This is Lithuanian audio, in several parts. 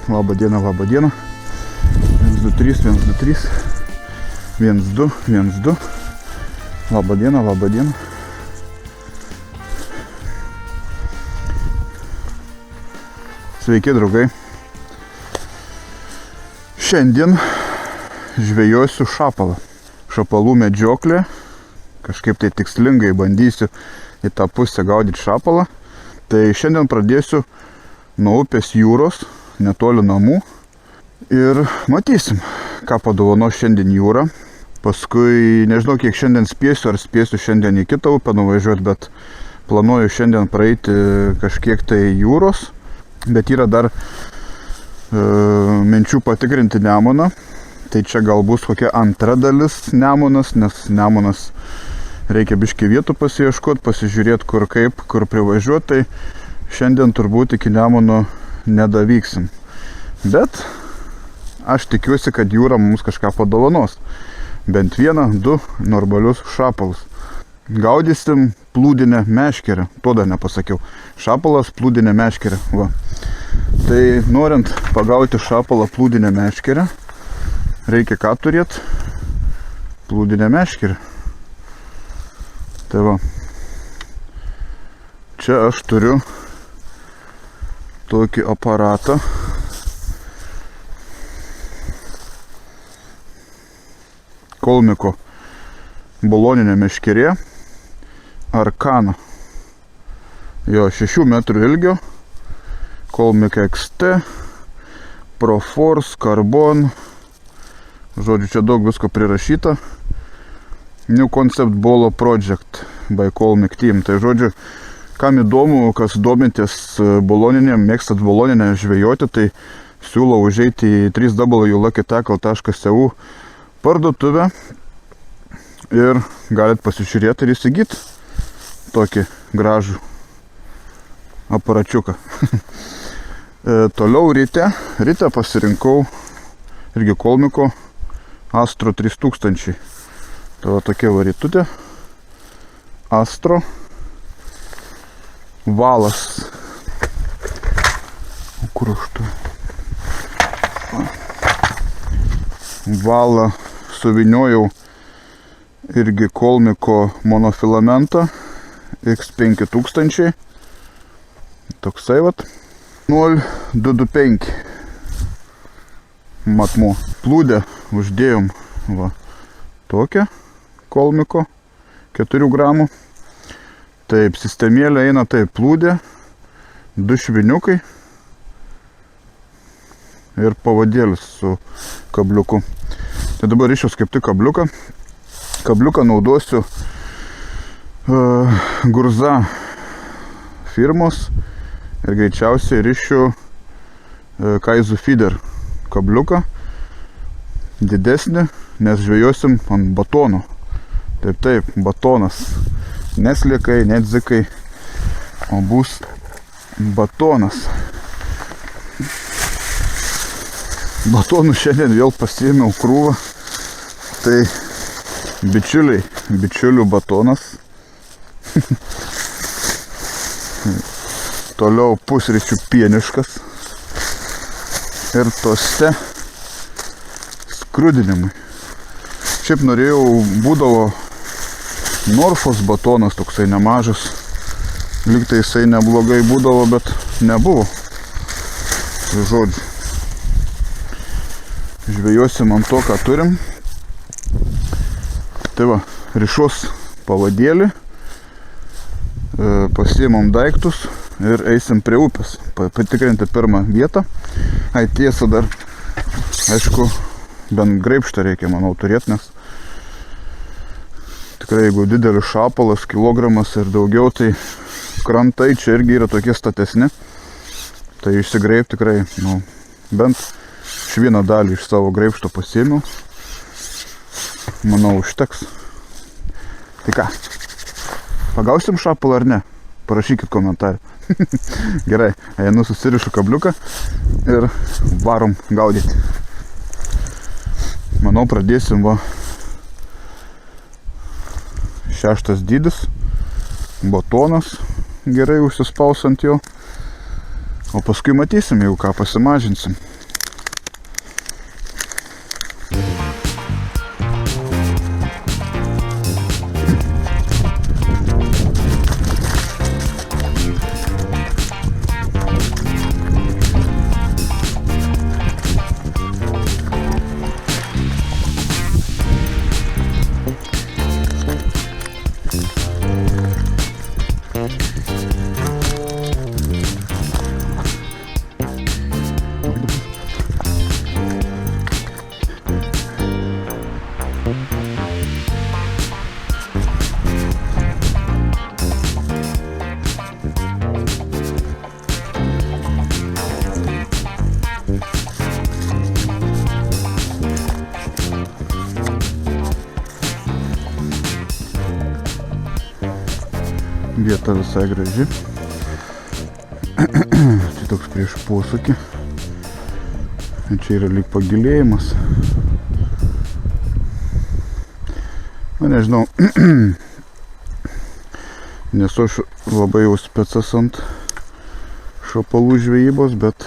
Labą dieną, labą dieną. 1, 2, 3, 1, 2, 3. 1, 2, 1, 2. Labą dieną, labą dieną. Sveiki, draugai. Šiandien žvejosiu šapalą. Šapalų medžioklė. Kažkaip tai tikslingai bandysiu į tą pusę gaudyti šapalą. Tai šiandien pradėsiu nuo upės jūros, netoli namų. Ir matysim, ką padovano šiandien jūra. Paskui nežinau, kiek šiandien spėsiu, ar spėsiu šiandien į kitą upę nuvažiuoti, bet planuoju šiandien praeiti kažkiek tai jūros. Bet yra dar minčių patikrinti Nemuną. Tai čia gal bus kokia antra dalis Nemunas, nes Nemunas reikia biškį vietų pasiieškoti, pasižiūrėti kur kaip, kur privažiuoti. Tai šiandien turbūt iki Nemuno nedavyksim. Bet aš tikiuosi, kad jūra mums kažką padovanos. Bent 1, 2 normalius šapalus. Gaudysim plūdinę meškerę. To dar nepasakiau. Šapalas plūdinę meškerę. Va. Tai norint pagauti šapalą plūdinę meškerę, reikia ką turėti? Plūdinę meškerę. Tai va. Čia aš turiu tokį aparatą. Kolmiko boloninė meškerė. Arkana. Jo, 6 metrų ilgio. Kolmik XT. Proforce, Carbon. Žodžiu, čia daug visko prirašyta. New Concept Bolo Project by Kolmik Team. Tai žodžiu, kam įdomu, kas domintis boloninėm, mėgstat boloninę žvejoti, tai siūlau užeiti į www.luckytackle.eu parduotuvę ir galit pasižiūrėti ir įsigyti tokį gražų aparačiuką. Toliau ryte pasirinkau irgi Kolmiko Astro 3000. Tai va tokia varytutė. Astro. Valas. Kur aš tu? Valą suviniojau irgi Kolmiko monofilamentą X5000. Toksai vat. 0,225 matmuo. Plūdę uždėjom va tokią Kolmiko 4 gramų. Taip, sistemėlė eina taip, plūdė, 2 šviniukai ir pavadėlis su kabliuku. Tai dabar rišiuos kaip tik kabliuką. Kabliuką naudosiu Gurza firmos ir greičiausiai rišiu Kaizu Feeder kabliuką. Didesnį, nes žvejosim ant batono. Taip, batonas. Nesliekai, nedzikai, o bus batonas. Batonų šiandien vėl pasiėmiau krūvą. Tai bičiulių batonas. Toliau pusryčių pieniškas. Ir toste skrudinimui. Šiaip norėjau, būdavo Norfos batonas toksai nemažas. Lygtai jisai neblogai būdavo, bet nebuvo. Žodžiu. Žvejosim ant to, ką turim. Tai va, rišos pavadėlį. Pasiimam daiktus ir eisim prie upės. Patikrinti pirmą vietą. Tiesa dar, aišku, bent graibštą reikia, manau, turėti, nes tikrai, jeigu didelis šapalas, kilogramas ir daugiau, tai krantai čia irgi yra tokie statesni. Tai išsigraib tikrai, bent vieną dalį iš savo graibšto pasiėmiau. Manau, užteks. Tai ką? Pagausim šapalą ar ne? Parašykit komentarį. Gerai, einu susirišu kabliuką ir varom gaudyti. Manau, pradėsim va 6 dydis, batonas gerai užsispaus ant jo, o paskui matysim, jeigu ką pasimažinsim. Vieta visai graži. Čia toks prieš posūkį. Čia yra lyg pagilėjimas. Na, nežinau. Nesu aš labai jau specas ant šapalų žvejybos, bet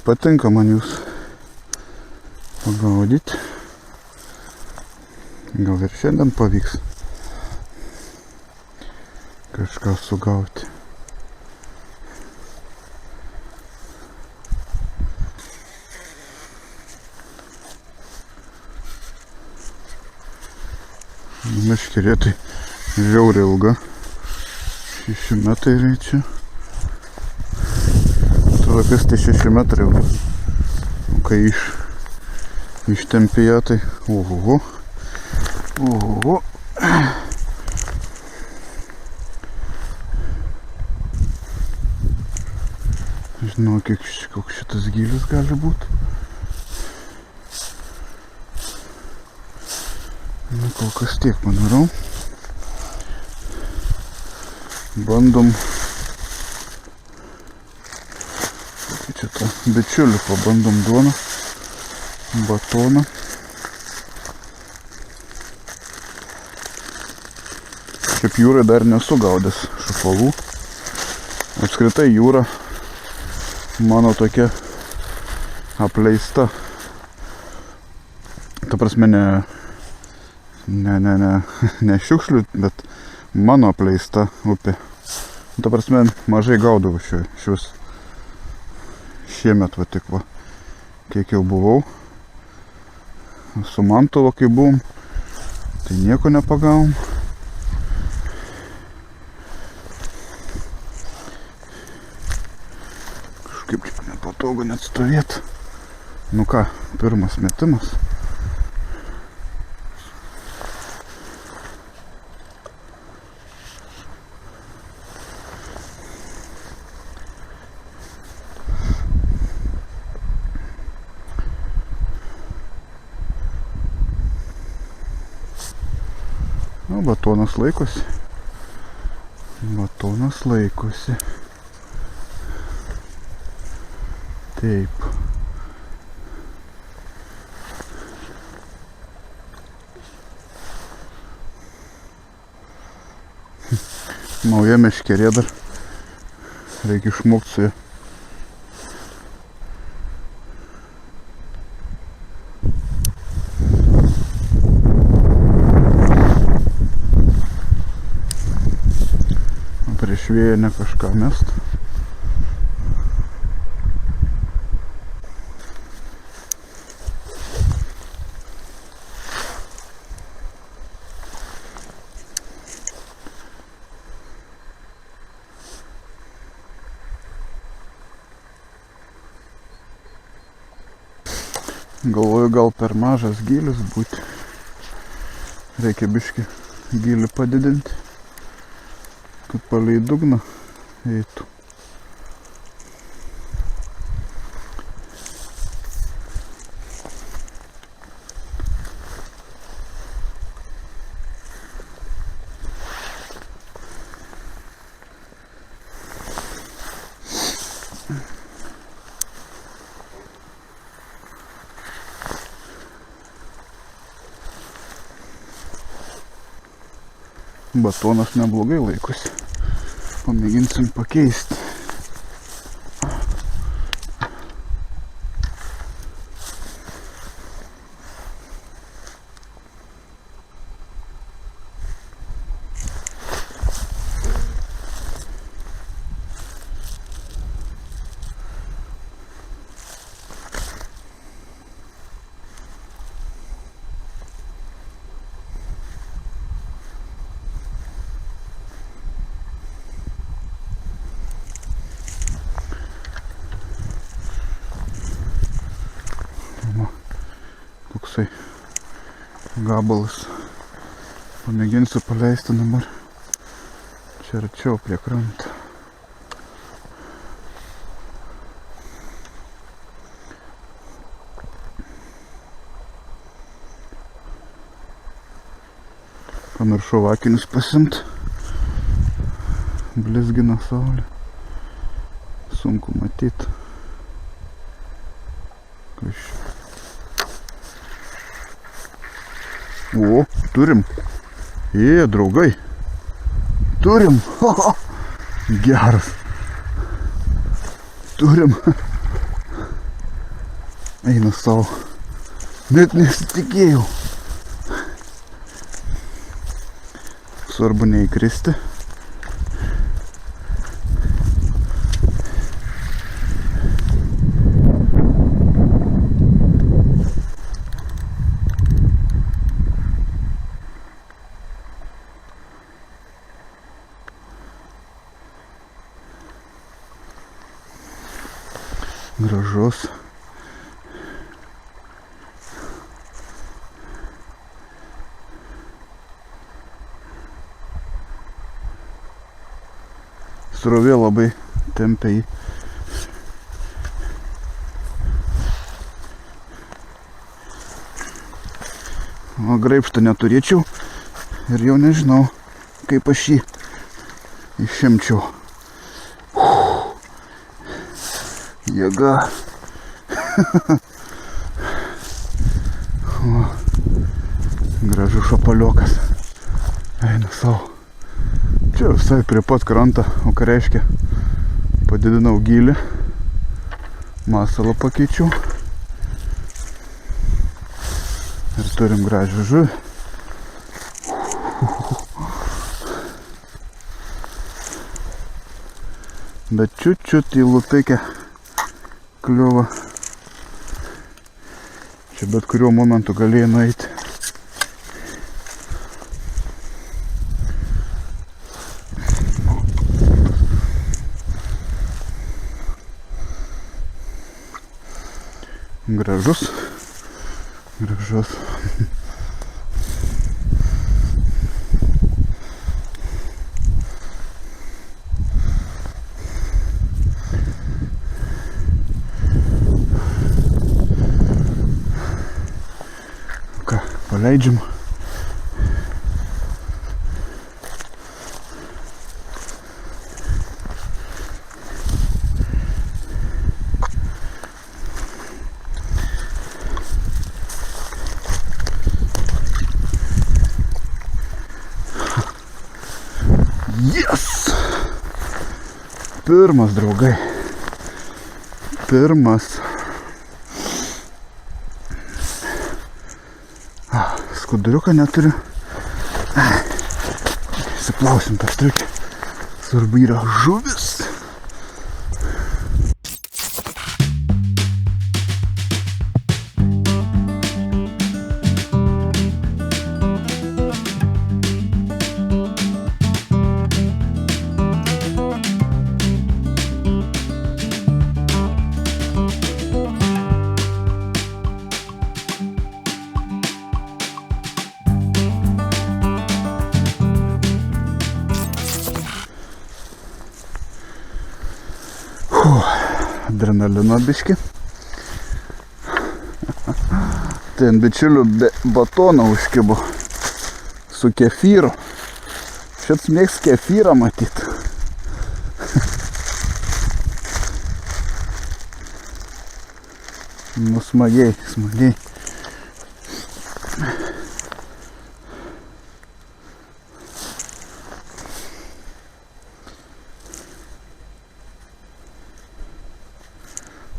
patinka man jūs pagaudyti. Gal ir šiandien pavyks kažką sugauti. Meškerė tai žiauriai ilga. 6 metrai reikia. Atrodo, kas tai 6 metrai. Kai ištempė ją, tai oho. Oho. Žinau, koks šitas gylis gali būti. Na, kol kas tiek, manau. Bandom čia tą bičiulį, pabandom duoną, batoną. Šiaip jūrai dar nesu gaudęs šapalų. Apskritai jūra mano tokia apleista. Ta prasme ne šiukšlių, bet mano apleista upė. Ta prasme mažai gaudavau šios šiemet, va tik va, kiek jau buvau. Su Mantovo, kai buvom, tai nieko nepagavom. Kažkaip čia nepatogu net stovėti. Nu ką, pirmas metimas. Nu, batonas laikosi. Batonas laikosi. Taip. Nauja meškerė dar. Reikia išmokti su ja. Prieš vėją ne kažką mest. Galvoju, gal per mažas gylis būti. Reikia biškį gylį padidinti, kad palei dugną eitų. Batonas neblogai laikosi. Pamėginsim pakeisti. Toksai gabalas. Pamėginsiu paleisti dabar čia arčiau prie kranto. Pamiršau akinius pasimt. Blizgina saulė. Sunku matyt. O, turim. Draugai. Turim. Geras. Turim. Eina savo. Net nesitikėjau. Svarbu neįkristi. Gražus. Srovė labai tempia jį. O graibšto neturėčiau ir jau nežinau, kaip aš jį išimčiau. Jėga. Gražus šapaliokas. Eina savo. Čia visai prie pat krantą, o ką reiškia? Padidinau gylį, masalą pakeičiau ir turim gražią žuvį. Bet čiut-čiut į lupikę kliuva. Čia bet kuriuo momentu galėjai nueiti. Gražus. Gražus. Ką, paleidžiam. Yes! Pirmas, draugai. Pirmas. Skuduriuką neturiu. Įsiplausim tą striukę. Svarbu yra žuvis. Adrenalino biški. Ten bičiulių batoną užkibo su kefyru. Šits mėgs kefyrą matyt. Nu smagiai, smagiai.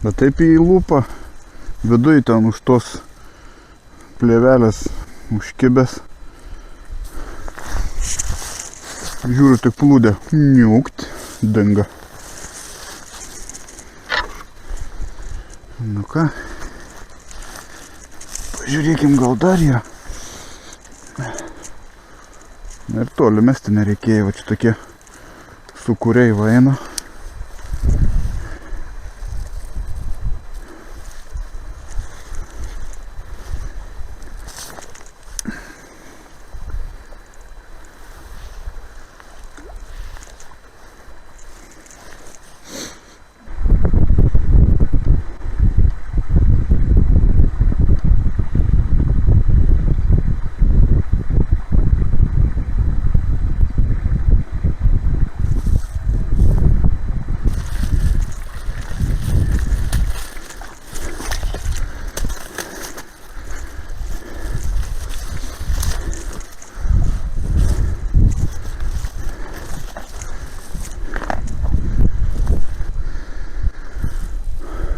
Bet taip į lūpą, viduj ten už tos plėvelės užkibęs. Žiūriu, tik plūdė. Niukt, dinga. Nu ką, pažiūrėkim, gal dar yra. Ir toli mesti nereikėjo, va čia tokie sukūriai va eina.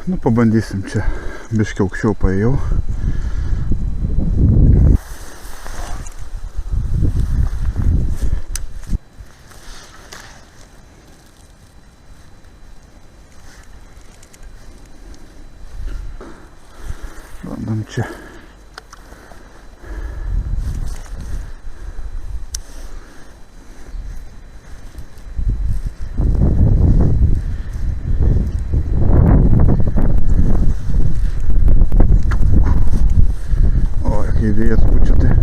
Nu, pabandysim čia. Biškiau aukščiau paėjau. Bandom čia. Kai vėjas pučia, tai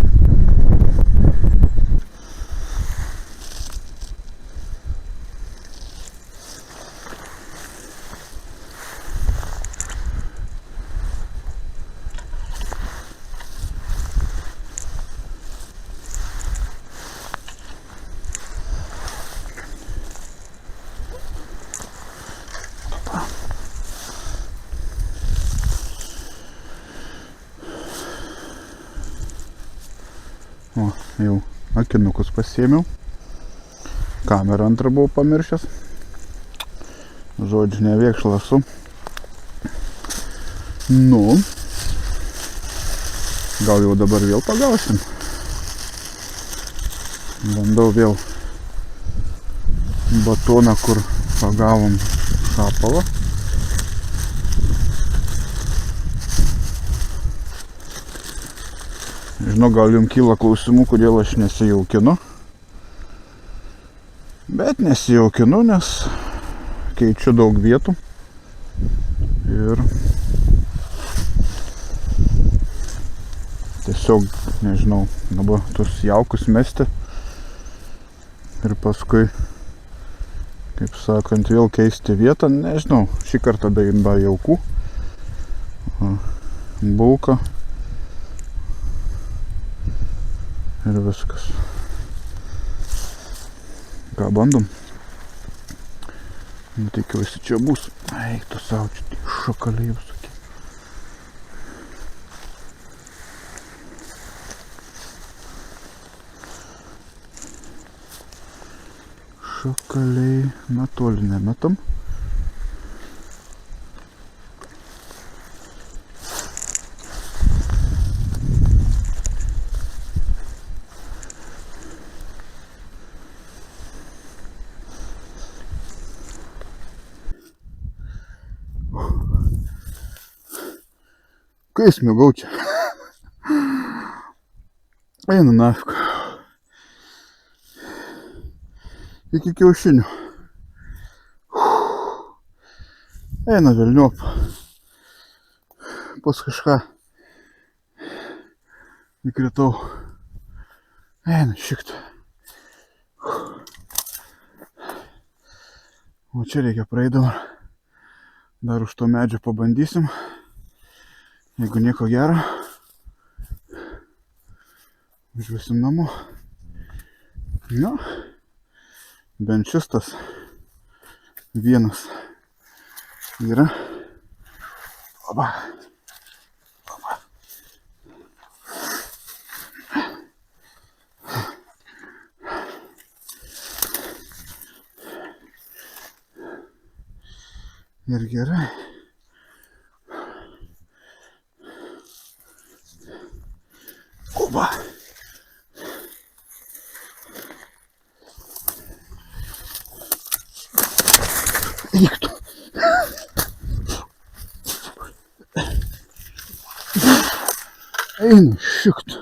o, jau akinukus pasiėmiau. Kamerą antrą buvau pamiršęs. Žodžiu, nevėkšlas esu. Nu, gal jau dabar vėl pagausim. Bandau vėl batoną, kur pagavom šapalą. Žinau, gal jums kyla klausimų, kodėl aš nesijaukinu. Bet nesijaukinu, nes keičiu daug vietų. Ir tiesiog, nežinau, dabar tus jaukus mesti. Ir paskui, kaip sakant, vėl keisti vietą. Nežinau, šį kartą be jaukų. Bulka. Ir viskas. Ką, bandom? Nu, tikiuosi, čia bus. Eik tu savo, čia šakaliai visokie. Šakaliai, na toli nemetam. Kai smėgau čia. Einu nafik. Iki kiaušinių. Eina velniop. Pas kažką įkritau. Eina šikt. O čia reikia praeidama. Dar už to medžio pabandysim. Jeigu nieko gero, važiuosim namo. Nu, bent šis tas vienas yra. Oba. Oba. Ir gerai. Oba. Eik tu. Einu šikt.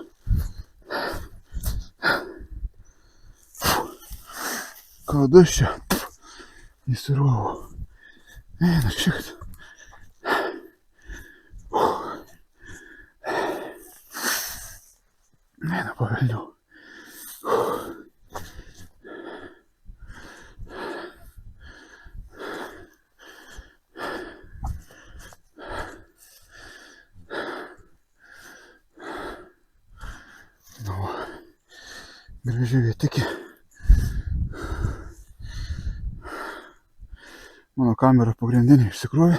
Kada aš čia įsirovau. Einu šikt. Eina pavelniau. Nu, graži vietikė. Mano kamera pagrindinė išsikrovė.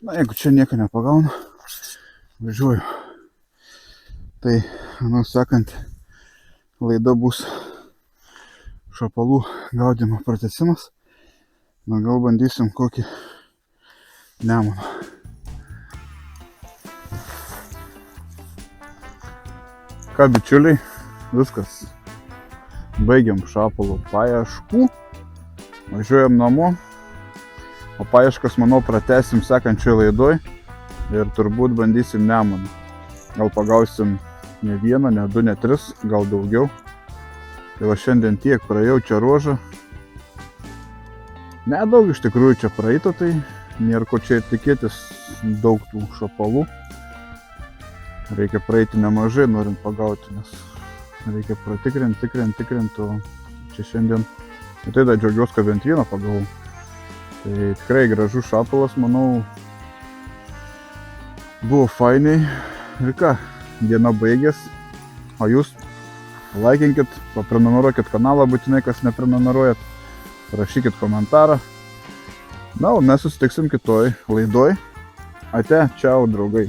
Na, jeigu čia nieko nepagaunu, važiuoju. Tai, manau sakant, laida bus šapalų gaudymo pratęsimas. Na, gal bandysim kokį Nemuną. Ką, bičiuliai, viskas. Baigiam šapalų paieškų. Važiuojam namo. O paieškas, manau, pratęsim sekančioje laidoj. Ir turbūt bandysim Nemuną. Gal pagausim ne vieną, ne du, ne tris, gal daugiau. Tai va šiandien tiek praėjau čia ruožą. Nedaug iš tikrųjų čia praeito, tai nėra ko čia tikėtis daug tų šapalų. Reikia praeiti nemažai, norint pagauti, nes reikia tikrinti, o čia šiandien. Tai dar džiaugiuosi, kad bent vieną pagavau. Tai tikrai gražus šapalas, manau, buvo fainiai. Ir ką, diena baigės, o jūs laikinkit, paprenumeruokit kanalą būtinai, kas neprenumeruojat, rašykit komentarą. Na, o mes susitiksim kitoj laidoj. Ate, čiau, draugai.